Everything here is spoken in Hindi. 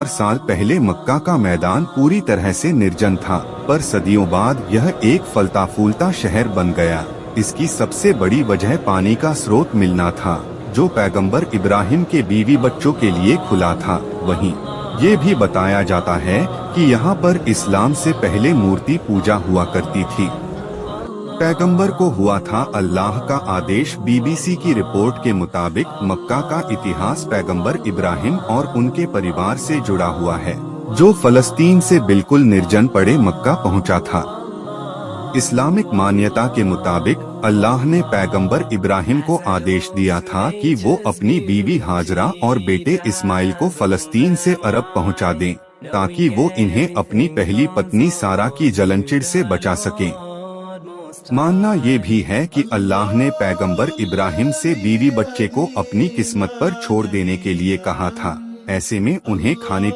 साल पहले मक्का का मैदान पूरी तरह से निर्जन था, पर सदियों बाद यह एक फलता फूलता शहर बन गया। इसकी सबसे बड़ी वजह पानी का स्रोत मिलना था, जो पैगंबर इब्राहिम के बीवी बच्चों के लिए खुला था। वहीं ये भी बताया जाता है कि यहाँ पर इस्लाम से पहले मूर्ति पूजा हुआ करती थी। पैगंबर को हुआ था अल्लाह का आदेश। बीबीसी की रिपोर्ट के मुताबिक मक्का का इतिहास पैगंबर इब्राहिम और उनके परिवार से जुड़ा हुआ है, जो फलस्तीन से बिल्कुल निर्जन पड़े मक्का पहुंचा था। इस्लामिक मान्यता के मुताबिक अल्लाह ने पैगंबर इब्राहिम को आदेश दिया था कि वो अपनी बीवी हाजरा और बेटे इस्माइल को फलस्तीन से अरब पहुंचा दें, ताकि वो इन्हें अपनी पहली पत्नी सारा की जलनचिड़ से बचा सकें। मानना ये भी है कि अल्लाह ने पैगंबर इब्राहिम से बीवी बच्चे को अपनी किस्मत पर छोड़ देने के लिए कहा था। ऐसे में उन्हें खाने